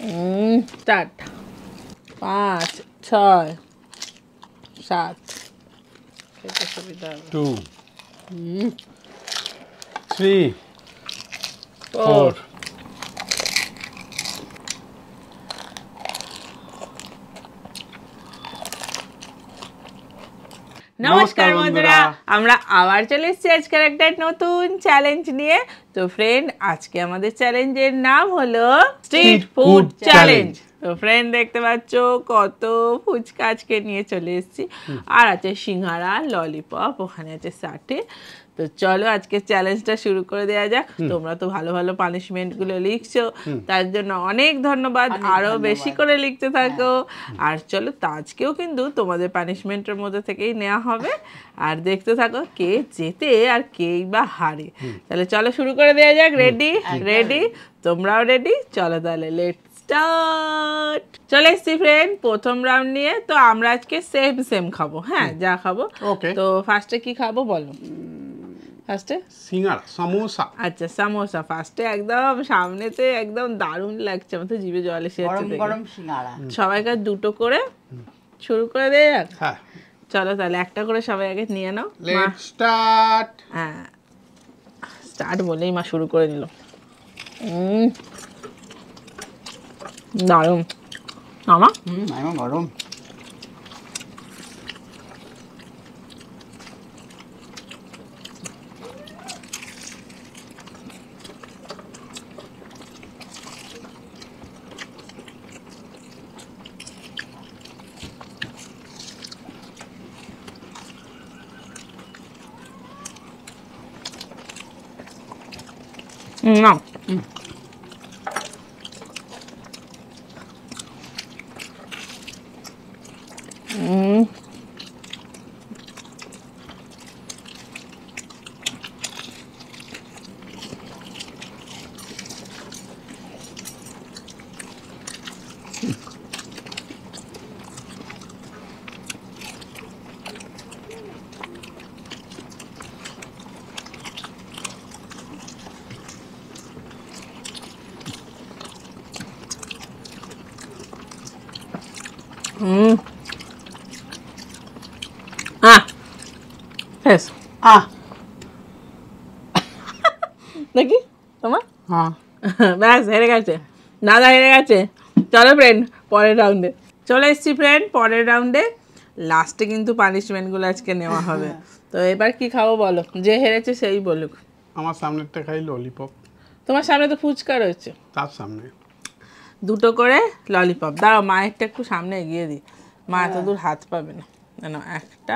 Start. 5 6 7 খেতে সুবিধা হবে। 2 3 4 নমস্কার বন্ধুরা, আমরা আবার চলে এসেছি আজকের একটা নতুন চ্যালেঞ্জ নিয়ে। তো ফ্রেন্ড, আজকে আমাদের চ্যালেঞ্জের নাম হলো স্ট্রিট ফুড চ্যালেঞ্জ। তো ফ্রেন্ড, দেখতে পাচ্ছ কত ফুচকা আজকে নিয়ে চলে এসেছি। আর আছে সিঙ্গারা, ললিপপ, ওখানে আছে চাটে। তো চলো আজকে চ্যালেঞ্জটা শুরু করে দেওয়া যাক। তোমরা তো ভালো ভালো পানিশমেন্ট গুলো লিখছো, তার জন্য অনেক ধন্যবাদ। আরো বেশি করে লিখতে থাকো। আর চলো, তো আজকেও কিন্তু তোমাদের পানিশমেন্টের মধ্যে থেকেই নেওয়া হবে। আর দেখতে থাকো কে জেতে আর কেই বা হারে। তাহলে চলো শুরু করে দেওয়া যাক। রেডি? রেডি? তোমরাও রেডি? চলো তাহলে লেটস স্টার্ট। চলে এসছি ফ্রেন্ড প্রথম রাউন্ড নিয়ে। তো আমরা আজকে সেম সেম খাবো। হ্যাঁ, যা খাবো। তো ফার্স্টে কি খাবো বলো? ফার্স্টে সিঙ্গারা, সমোসা। আচ্ছা, সমোসা ফার্স্টে। একদম সামনেতে একদম দারুণ লাগছে, আমার তো জিভে জল এসে যাচ্ছে। গরম গরম সিঙ্গারা সবাইকার দুটো করে শুরু করে দেয় যাক। হ্যাঁ, চলো তাহলে একটা করে সবাই আগে নিয়ে নাও। Let's start. হ্যাঁ, স্টার্ট বলেই মা শুরু করে দিল। দারুণ আমার আমার গরম। নাও। দেখি তোমার। ব্যাস, হেরে গেছে দাদা, হেরে গেছে। চলো ফ্রেন্ড পরের রাউন্ডে চলে এসছি। ফ্রেন্ড পরের রাউন্ডে লাস্টে কিন্তু পানিশমেন্টগুলো আজকে নেওয়া হবে। তো এবার কি খাবো বলো? যে হেরেছে সেই বলুক। আমার সামনেরটা খাই ললিপপ। তোমার সামনে তো ফুচকা রয়েছে। তার সামনে দুটো করে ললিপপ দাঁড়াও, মায়েরটা একটু সামনে এগিয়ে দিই। মা এত দূর হাত পাবে না। না, একটা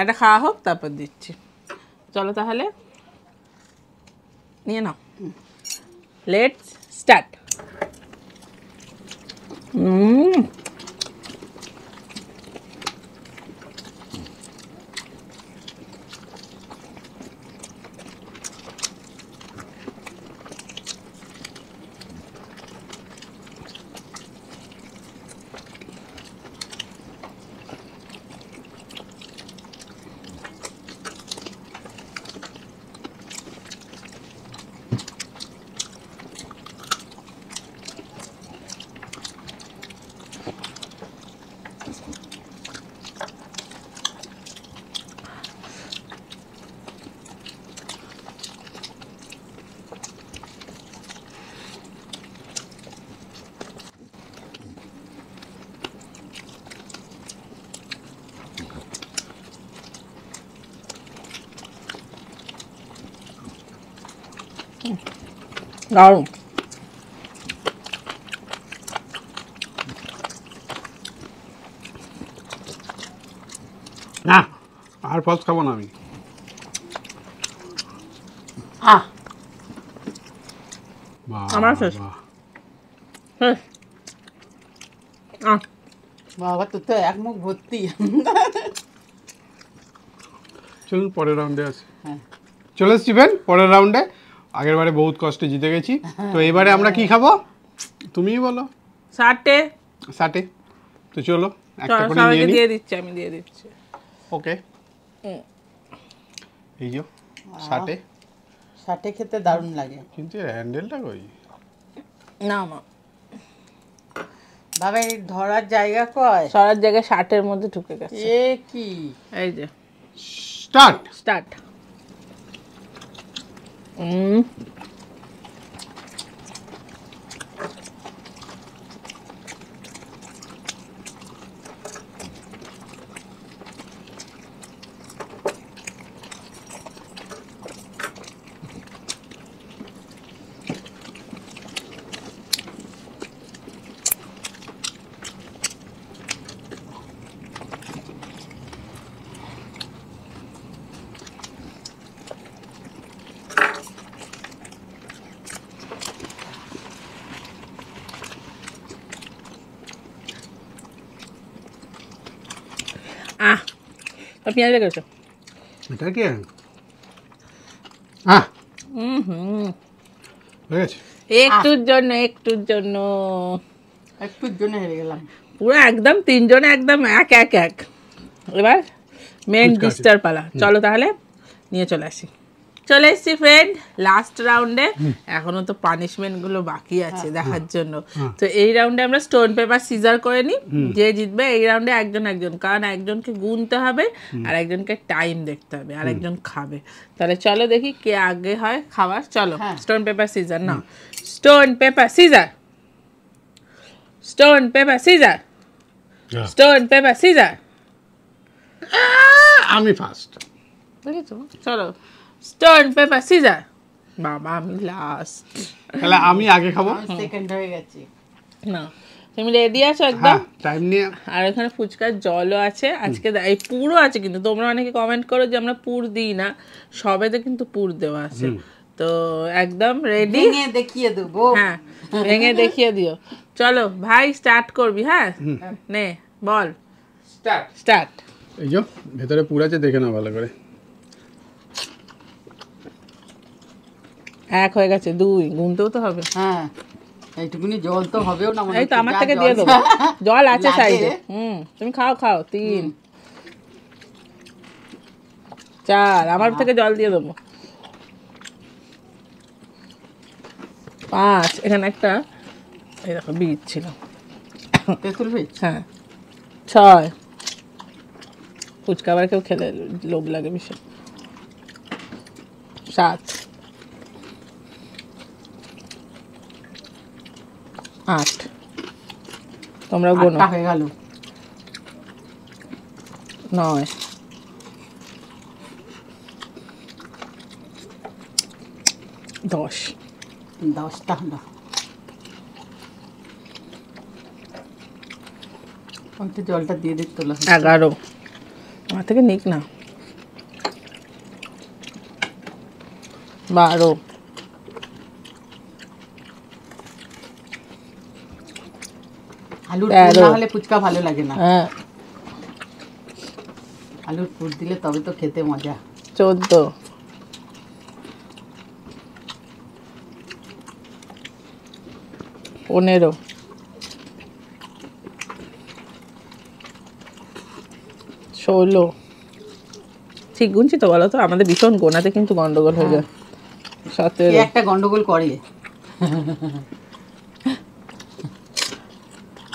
একটা খাওয়া হোক, তারপর দিচ্ছি। চলো তাহলে নিয়ে নাও। Let's start. দারুণ। না, আর ফলস খাবো না আমি। আমার শেষ। বাবা, তোর তো এক মুখ ভর্তি। চলুন পরের রাউন্ডে আসি। চলে এসছি ফ্রেন্ড পরের রাউন্ডে। আগের বারে বহুত কষ্টে জিতে গেছি। তো এবারে আমরা কি খাবো তুমিই বলো। ষাটে ষাটে। তো চলো একটা করে সবাইকে নিয়ে নিই। দিয়ে দিচ্ছি, আমি দিয়ে দিচ্ছি। ওকে, এই যে ষাটে। ষাটে খেতে দারুণ লাগে, কিন্তু এর হ্যান্ডেলটা কই? না মা, বাবা এই ধরার জায়গা কয় সরার জায়গায় শার্টের মধ্যে ঢুকে গেছে। এ কি এই যে স্টার্ট। স্টার্ট। পেঁয়াজ লেগেছে। এটা কি হয়ে গেছে? একটুর জন্য একটুর জন্য হেরে গেলাম। পুরো একদম তিনজনে একদম এক এক এক। এবার মেন ডিশটার পালা। চলো তাহলে নিয়ে চলে আসি। চলে এসছি ফ্রেন্ড লাস্ট রাউন্ডে। এখনো তো পানিশমেন্ট গুলো বাকি আছে দেখার জন্য। তো এই রাউন্ডে আমরা স্টোন পেপার সিজার করে নিই। যে জিতবে এই রাউন্ডে একজন একজন, কারণ একজনকে গুনতে হবে আর একজনকে টাইম দেখতে হবে আর একজন খাবে। তাহলে চলো দেখি কে আগে হয় খাবার। চলো স্টোন পেপার সিজার নাও। Stone paper scissor, stone paper scissor, stone paper scissor. আমি ফার্স্ট। বুঝেছো? চলো স্টোন পেপার সিজার। বাবা আমি লাস্ট। তাহলে আমি আগে খাবো। সেকেন্ড হয়ে গেছি। না তুমি রেডি আছো একদম? টাইম নিয়ে। আর এখানে ফুচকার জলও আছে। আজকে এই পুরো আছে, কিন্তু তোমরা অনেকে কমেন্ট করো যে আমরা পুর দিই না, সবেতে কিন্তু পুর দেওয়া আছে। তো একদম রেডি। ভেঙে দেখিয়ে দেবো। হ্যাঁ ভেঙে দেখিয়ে দিও। চলো ভাই স্টার্ট করবি। হ্যাঁ নে বল স্টার্ট। স্টার্ট। এই যে ভেতরে পুর আছে, দেখে নাও ভালো করে। এক হয়ে গেছে, দুই গুনতেও তো হবে। হ্যাঁ এইটুকুনি জল তো হবেও না। এই তো আমার থেকে দিয়ে দেবো, জল আছে সাইডে। তুমি খাও খাও। 3 4 আমার থেকে জল দিয়ে দেবো। 5 এখানে একটা এই দেখো বীজ ছিল। তেঁতুল বীজ। হ্যাঁ 6 ফুচকা আবার কেউ খেলে লোভ লাগে ভীষণ। 7 8 তোমরা গোনো। হয়ে গেল। 9 10 10টা হলো। ওইটা জলটা দিয়ে দিতে হলো। 11 আমার থেকে নিক না। 12 আলুর পুর না হলে ফুচকা ভালো লাগে না। হ্যাঁ আলুর পুর দিলে তবে তো খেতে মজা। 14 15 16 ঠিক গুনছি তো? বলো তো, আমাদের ভীষণ গোনাতে কিন্তু গন্ডগোল হয়ে যায়। 17 একটা গন্ডগোল করে।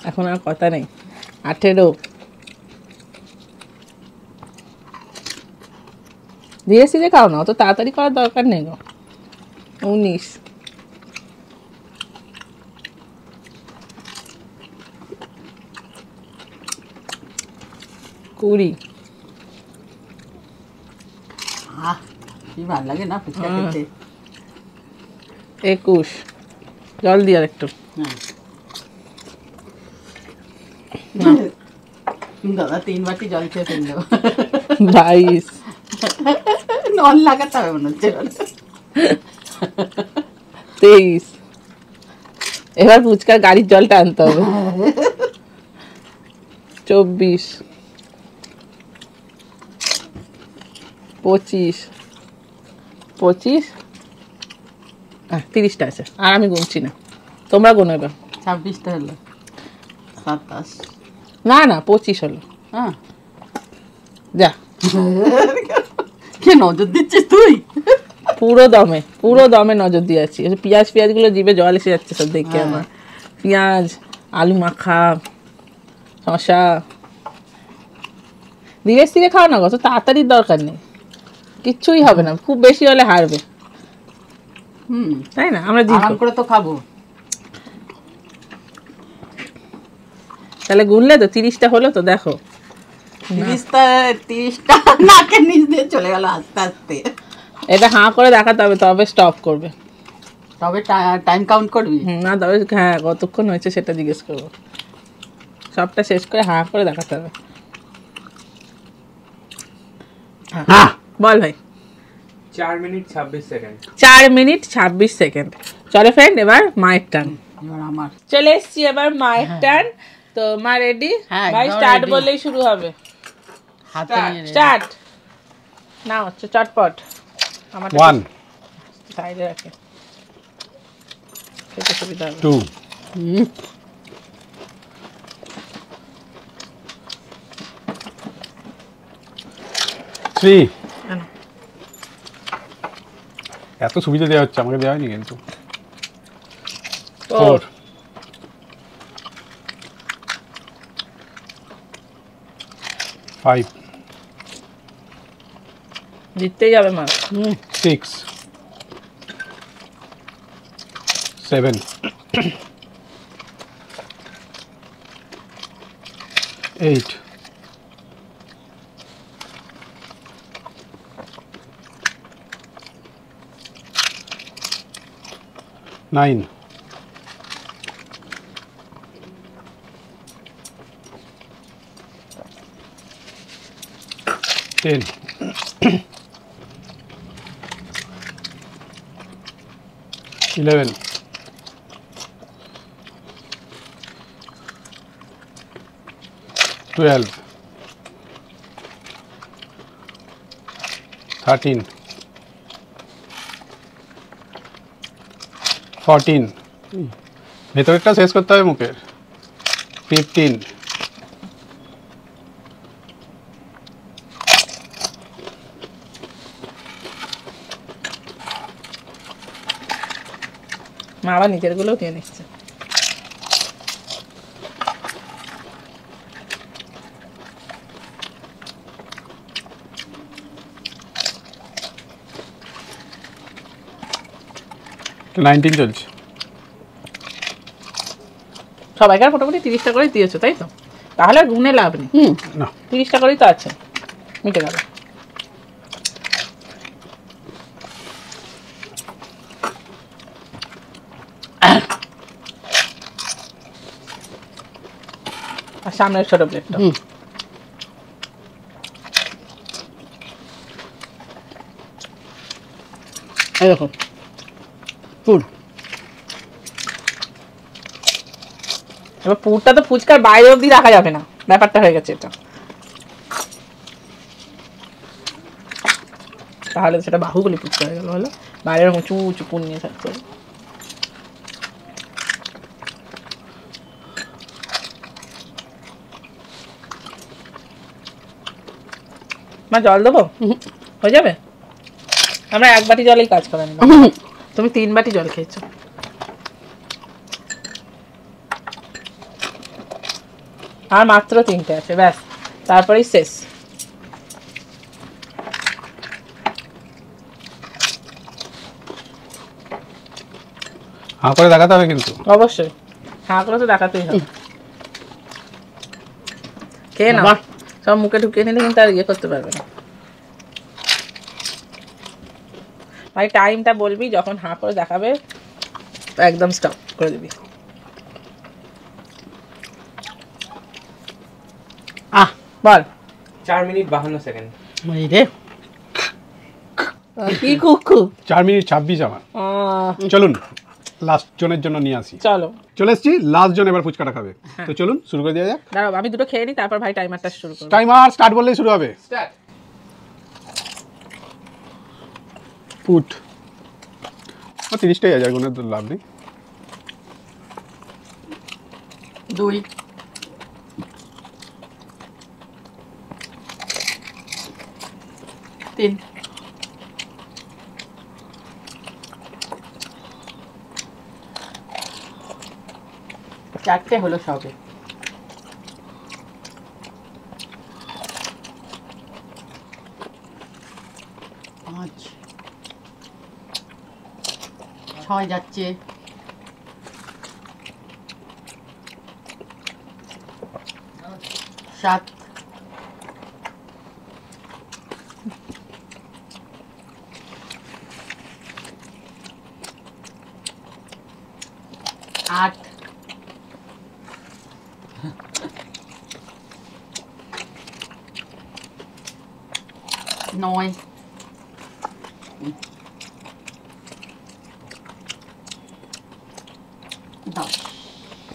এখন আর কথা নেই। 18 ধীরে ধীরে খাও না, অত তাড়াতাড়ি করার দরকার নেই গো। 19 20 কি ভালো লাগে না ফুচকা খেতে। 21 জল দিয়ে আর একটু। দাদা 3 বাটি জল খেয়ে ফেললো। 22 নল লাগাতে হবে মনে হচ্ছে। 23 এবার ফুচকার গাড়ির জলটা আনতে হবে। 24 25 30টা আছে আর আমি গুনছি না, তোমরা গোনো এবার। 26টা হলো। 27 না না 25 হলো। হ্যাঁ যা কে নজর দিচ্ছিস তুই? পুরো দমে নজর দিয়ে আছি। পেঁয়াজ গুলো জিভে জল এসে যাচ্ছে সব দেখে আমার। পেঁয়াজ আলু মাখা, শশা, ধীরে ধীরে খাও না, কত তাড়াতাড়ির দরকার নেই, কিচ্ছুই হবে না, খুব বেশি হলে হারবে, তাই না? আমরা আরাম করে তো খাবো। তাহলে গুনলে তো 30টা হলো তো, দেখো 30টা নাকের নিচ দিয়ে চলে গেল আস্তে আস্তে। এটা হাঁ করে দেখাতে হবে, তবে স্টপ করবে। তবে টাইম কাউন্ট করবি? না, তবে হ্যাঁ কতক্ষণ হয়েছে সেটা জিজ্ঞেস করবো। সবটা শেষ করে হাঁ করে দেখাতে হবে। বল ভাই। 4 মিনিট 26 সেকেন্ড। 4 minute 26 second. চলো ফ্রেন্ড, এবার মায়ের টান। এবার আমার চলে এসছি এবার মায়ের টান। তো মা রেডি? হ্যাঁ, ভাই একদম স্টার্ট ready। বললেই শুরু হবে। হাতে নিয়ে নে। স্টার্ট না হচ্ছে চটপট। আমার 1 সাইডে রাখে, খেতে সুবিধা হবে। 2 3 আনো। এত সুবিধা দেওয়া হচ্ছে, আমাকে দেওয়া হয়নি কিন্তু। 4 4 5 জিততেই যাবে মা। 6 7 8 9 10 11 12 13 14 ভেতরেরটা শেষ করতে হবে মুখের। 15 মা আবার নিজের গুলোও নিয়ে নিচ্ছে। 19 চলছে। সবাইকার মোটামুটি 30টা করে দিয়েছো, তাই তো? তাহলে আর গুনে লাভ নেই। না 30টা করেই তো আছে, মিটে গেল। আর সামনের ছোট প্লেটটা। এই দেখো ফুল। এবার পুরটা তো ফুচকার বাইরে অবধি রাখা যাবে না, ব্যাপারটা হয়ে গেছে এটা। তাহলে সেটা বাহুবলি ফুচকা হয়ে গেল। হলো বাইরের উঁচু উঁচু পুর নিয়ে থাকতে হবে। মা জল দেবো? হয়ে যাবে? আমরা 1 বাটি জলেই কাজ করে নিলাম, তুমি 3 বাটি জল খেয়েছো। আর মাত্র 3টে আছে, ব্যাস তারপরেই শেষ। হাঁ করে দেখাতে হবে কিন্তু। অবশ্যই হাঁ করে তো দেখাতেই হবে। খেয়ে না সব মুখে ঢুকিয়ে নিলে কিন্তু আর ইয়ে করতে পারবে না। ভাই টাইমটা বলবি, যখন হাঁ করে দেখাবে একদম স্টপ করে দিবি। বল। 4 মিনিট 52 সেকেন্ড। এই রে কি কুকু। 4 মিনিট 26 আমার। চলুন লাস্ট জনের জন্য নিয়ে আসি। চলো চলে এসছি, লাস্ট জন এবার ফুচকাটা খাবে। তো চলুন শুরু করে দেওয়া যাক। দাঁড়াও আমি দুটো খেয়ে নিই, তারপর ভাই টাইমারটা শুরু করবো। টাইমার স্টার্ট বললেই শুরু হবে। স্টার্ট। পুট 30টাই আছে, কোনো লাভ নেই। 2 3 4 4টে হলো সবে। পাঁচ, 6 যাচ্ছে, 7, 8, 9, 10,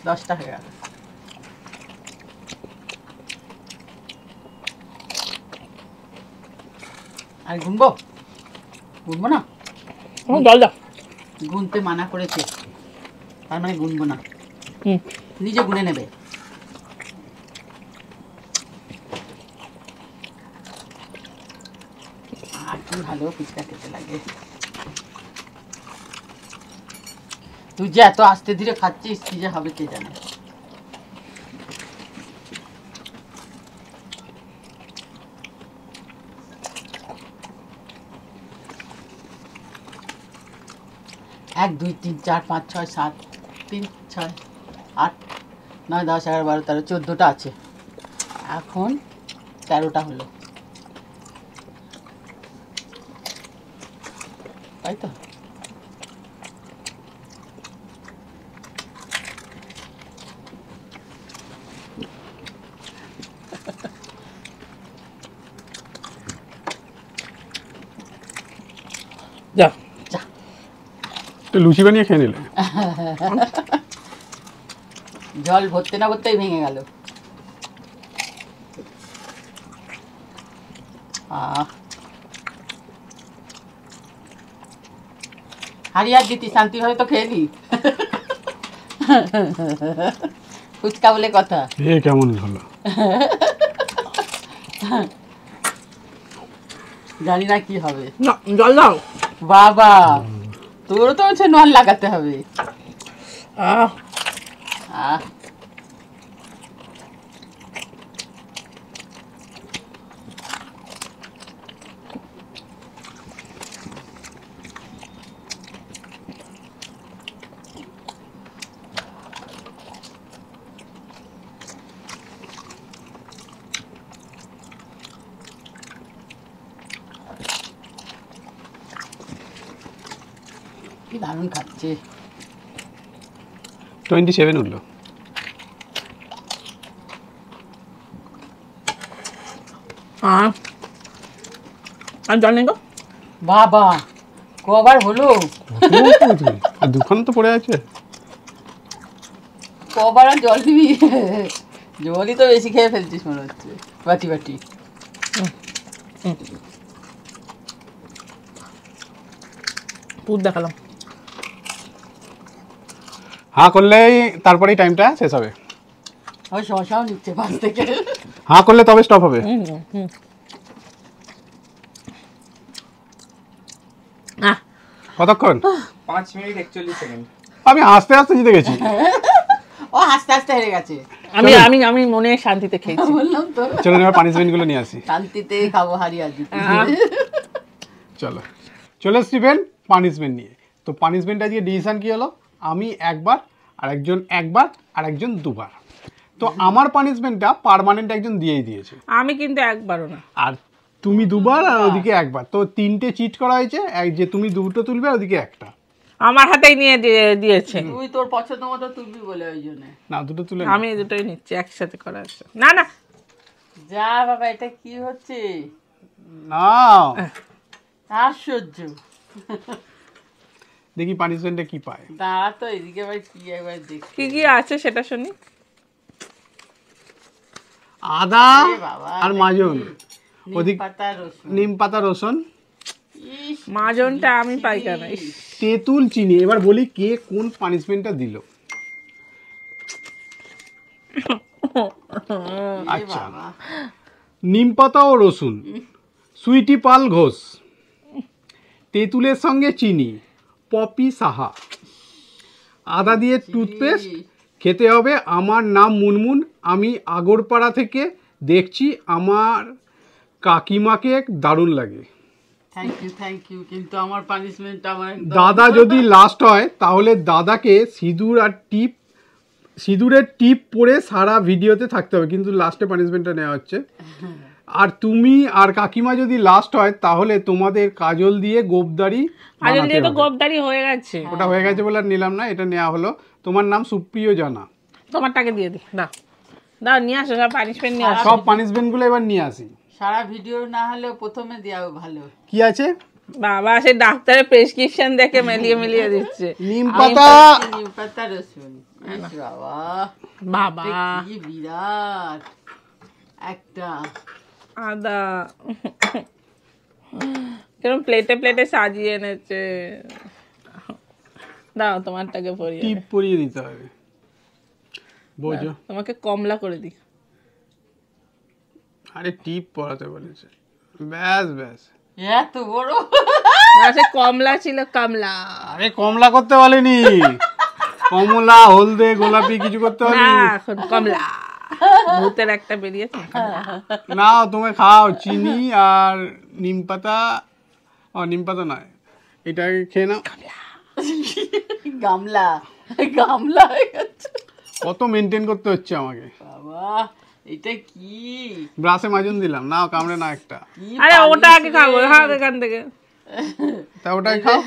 10টা হয়ে গেল। আর গুনবো না, জল দাও। গুনতে মানা করেছে, তার মানে গুনবো না, হুম। নিজে গুনে নেবে। আর কি ভালো ফুচকা খেতে লাগে। তুই যে এত আস্তে ধীরে খাচ্ছিস, কি যে হবে কে জানে। এক, 2, 3, 4, 5, 6, 7, 3, 6, 8, 9, 10, 11, 12, 13, 14টা আছে। এখন 13টা হলো, তাই তো? যা যা, তো লুচি বানিয়ে খেয়ে নিলে। জল ভরতে না ভরতেই ভেঙে গেল। হারিয়ার দিতি, শান্তি হলে তো খেয়ে নি। ফুচকা বলে কথা। এ কেমন হলো? জানি না কি হবে। না, জল দাও। বাবা, তোরও তো হচ্ছে নল লাগাতে হবে। আহ, আহ, কি দারুণ খাচ্ছে। 27 উঠলো। আর জল নেই গো। বাবা, কবার হলো? আর দুখান তো পড়ে আছে। কবার আর জল দিবি? জলই তো বেশি খেয়ে ফেলছিস মনে হচ্ছে, বাটি বাটি। পুর দেখালাম। হ্যাঁ করলেই তারপরেই টাইমটা শেষ হবে। ওই শশাও নিচ্ছে পাশ থেকে। হ্যাঁ করলে তবে স্টপ হবে। কতক্ষণ? 5 মিনিট 41 সেকেন্ড। আমি আস্তে আস্তে জিতে গেছি। ও আস্তে আস্তে হেরে গেছে। আমি আমি আমি মনে শান্তিতে খেয়েছি। বললাম তো, চলুন এবার পানিশমেন্ট গুলো নিয়ে আসি। শান্তিতে খাবো হারিয়ে দিতে। চলো চলে এসছিবেন পানিশমেন্ট নিয়ে। তো পানিশমেন্ট আজকে ডিসিশন কি হলো, আমি একবার, আর একজন একবার, আর একজন দুবার। তো আমার পানিশমেন্টটা পার্মানেন্ট একজন দিয়েই দিয়েছে। আমি কিন্তু একবারও না। আর তুমি দুবার আর ওদিকে একবার, তো 3টে চিট করা হয়েছে। এক যে তুমি 2টো তুলবে আর ওদিকে একটা। আমার হাতেই নিয়ে দিয়েছে। তুই তোর পছন্দ মতো তুলবি বলে ওই জন্য। না 2টো তুলে আমি এই দুটোই নিচ্ছি, একসাথে করা আছে। না না, যা বাবা, এটা কি হচ্ছে? না, আশ্চর্য। দেখি পানিশমেন্টে কি পায়। দাঁড়া তো, এদিকে আবার কি একবার দেখি। কি কি আছে সেটা শুনি। আদা এ বাবা, আর মাজন, নিম ওদিক পাতা, রসুন। নিম পাতা, রসুন, ইস, মাজনটা আমি পাই কেন? ইস, তেঁতুল, চিনি। এবার বলি কে কোন পানিশমেন্টটা দিল। এ আচ্ছা, বাবা। নিম পাতা ও রসুন, সুইটি পাল ঘোষ, তেঁতুলের সঙ্গে চিনি, পপি সাহা, আদা দিয়ে টুথপেস্ট, খেতে হবে। আমার নাম মুনমুন, আমি আগরপাড়া থেকে দেখছি। আমার কাকিমাকে দারুণ লাগে। থ্যাংক ইউ কিন্তু আমার পানিশমেন্টটা আমার একদম দাদা যদি লাস্ট হয় তাহলে দাদাকে সিঁদুরের টিপ পরে সারা ভিডিওতে থাকতে হবে, কিন্তু লাস্টে পানিশমেন্টটা নেওয়া হচ্ছে। আর তুমি আর কাকিমা যদি লাস্ট হয় তাহলে তোমাদের কাজল দিয়ে গোপদারি কাজল দিয়ে তো গোপদারি হয়ে গেছে। ওটা হয়ে গেছে বলে আর নিলাম না, এটা নেওয়া হলো। তোমার নাম সুপ্রিয় জানা। তোমারটাকে দিয়ে দিই, দাও দাও নিয়ে আসো, সব পানিশমেন্ট নিয়ে আসো। সব পানিশমেন্টগুলো এবার নিয়ে আসি। সারা ভিডিও না হলেও প্রথমে দেওয়া ভালো। কি আছে? বাবা সে ডাক্তারের প্রেসক্রিপশন দেখে মিলিয়ে দিচ্ছে। নিম পাতা, নিম পাতা রসুন। ইস বাবা বাবা কি বিরাট একটা আদা কিরকম প্লেটে সাজিয়ে এনেছে। দাও তোমারটাকে পরিয়ে টিপ পরিয়ে দিতে হবে, বোঝো। তোমাকে কমলা করে দিই। আরে টিপ পরাতে বলেছে, ব্যাস ব্যাস। এত বড় সে কমলা ছিল, কমলা আরে কমলা করতে বলেনি, কমলা হলদে গোলাপি কিছু করতে না, বলেনি। এখন কমলা ভূতের একটা বেরিয়েছে না, কমলা। না তুমি খাও চিনি আর নিম পাতা। ও নিম পাতা নয়, এটাকে খেয়ে নাও। গামলা গামলা হয়ে গেছে কত মেনটেন করতে হচ্ছে আমাকে। বাবা এটা কি ব্রাশে মাজুন দিলাম, নাও কামড়ে না একটা। কি আরে ওটা আগে খাবো, হ্যাঁ এখান থেকে। তা ওটাই খাও,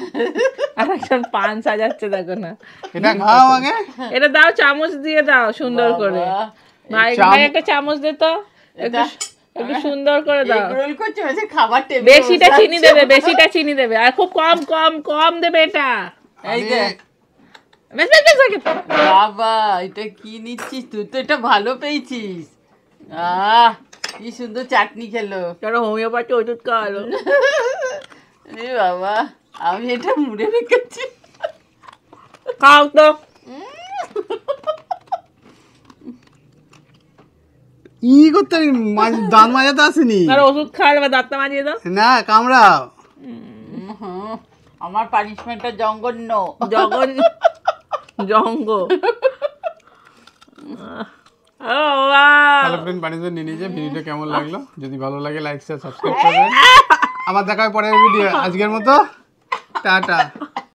আর একজন পান সাজাচ্ছে দেখো না। এটা খাও আগে। এটা দাও, চামচ দিয়ে দাও সুন্দর করে। ভাই ভাই একটা চামচ দে তো, একটু একটু সুন্দর করে দাও। রোল করছে মানে খাবার টেবিল বেশিটা চিনি দেবে আর খুব কম দেবে এটা। এই যে বেশ বেশ বেশ বেশ। বাবা এটা কি নিচ্ছিস তুই? তো এটা ভালো পেয়েছিস। কি সুন্দর চাটনি খেলো। কারণ হোমিওপ্যাথি ওষুধ খাওয়ালো। এ বাবা আমি এটা মুড়ে রেখেছি। খাও তো। ই করতে দাঁত মাজাতে আসেনি। আর ওষুধ খাওয়ালে বা দাঁতটা মাজিয়ে দাও। না কামড়াও। আমার পানিশমেন্টটা জঘন্য। জঙ্গ। তাহলে ফ্রেন্ড পানিশমেন্ট নিয়ে নিয়েছে। ভিডিওটা কেমন লাগলো? যদি ভালো লাগে লাইক শেয়ার সাবস্ক্রাইব করবেন। আবার দেখা হবে পরের ভিডিও। আজকের মতো টাটা।